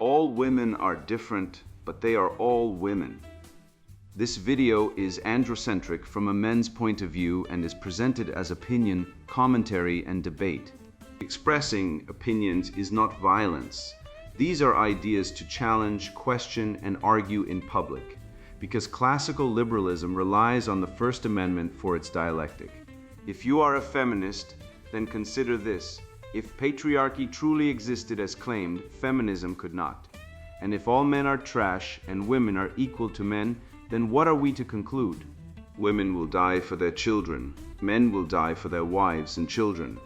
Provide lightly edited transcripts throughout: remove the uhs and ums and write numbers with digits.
All women are different, but they are all women. This video is androcentric from a men's point of view and is presented as opinion, commentary, and debate. Expressing opinions is not violence. These are ideas to challenge, question, and argue in public, because classical liberalism relies on the First Amendment for its dialectic. If you are a feminist, then consider this. If patriarchy truly existed as claimed, feminism could not. And if all men are trash and women are equal to men, then what are we to conclude? Women will die for their children, men will die for their wives and children.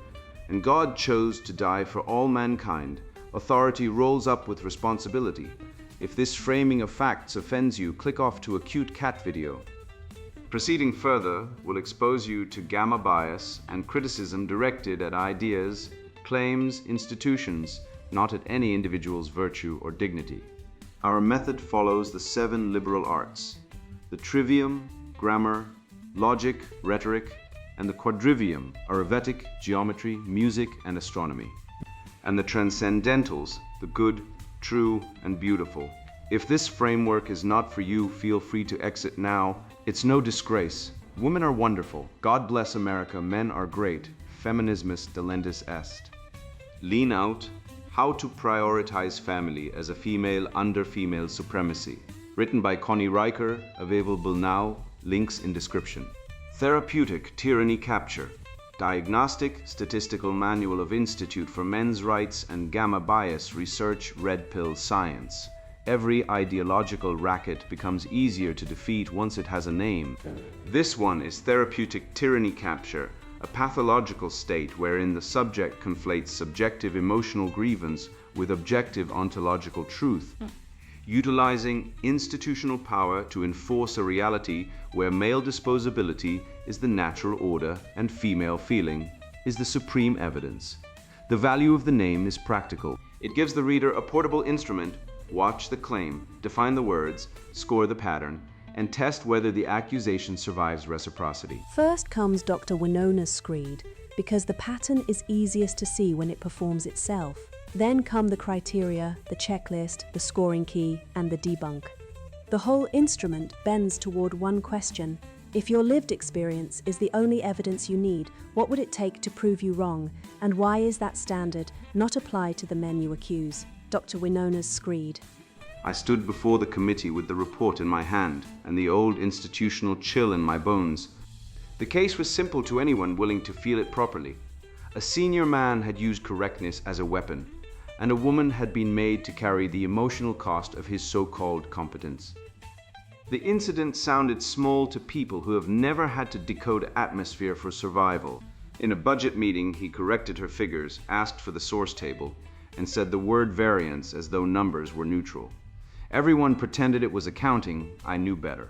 And God chose to die for all mankind. Authority rolls up with responsibility. If this framing of facts offends you, click off to a cute cat video. Proceeding further will expose you to gamma bias and criticism directed at ideas, claims, institutions, not at any individual's virtue or dignity. Our method follows the 7 liberal arts: the trivium, grammar, logic, rhetoric, and the quadrivium, arithmetic, geometry, music, and astronomy, and the transcendentals, the good, true, and beautiful. If this framework is not for you, feel free to exit now. It's no disgrace. Women are wonderful. God bless America. Men are great. Feminismus delendus est. Lean out. How to prioritize family as a female under female supremacy. Written by Connie Riker. Available now. Links in description. Therapeutic Tyranny Capture. Diagnostic Statistical Manual of Institute for Men's Rights and Gamma Bias Research Red Pill Science. Every ideological racket becomes easier to defeat once it has a name. This one is Therapeutic Tyranny Capture, a pathological state wherein the subject conflates subjective emotional grievance with objective ontological truth, utilizing institutional power to enforce a reality where male disposability is the natural order and female feeling is the supreme evidence. The value of the name is practical. It gives the reader a portable instrument. Watch the claim, define the words, score the pattern, and test whether the accusation survives reciprocity. First comes Dr. Winona's screed, because the pattern is easiest to see when it performs itself. Then come the criteria, the checklist, the scoring key, and the debunk. The whole instrument bends toward one question. If your lived experience is the only evidence you need, what would it take to prove you wrong? And why is that standard not applied to the men you accuse? Dr. Winona's screed. I stood before the committee with the report in my hand and the old institutional chill in my bones. The case was simple to anyone willing to feel it properly. A senior man had used correctness as a weapon, and a woman had been made to carry the emotional cost of his so-called competence. The incident sounded small to people who have never had to decode atmosphere for survival. In a budget meeting, he corrected her figures, asked for the source table, and said the word variance as though numbers were neutral. Everyone pretended it was accounting. I knew better.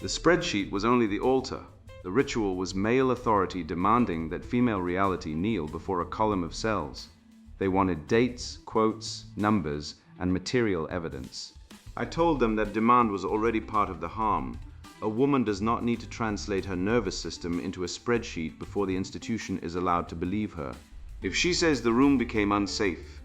The spreadsheet was only the altar. The ritual was male authority demanding that female reality kneel before a column of cells. They wanted dates, quotes, numbers, and material evidence. I told them that demand was already part of the harm. A woman does not need to translate her nervous system into a spreadsheet before the institution is allowed to believe her. If she says the room became unsafe,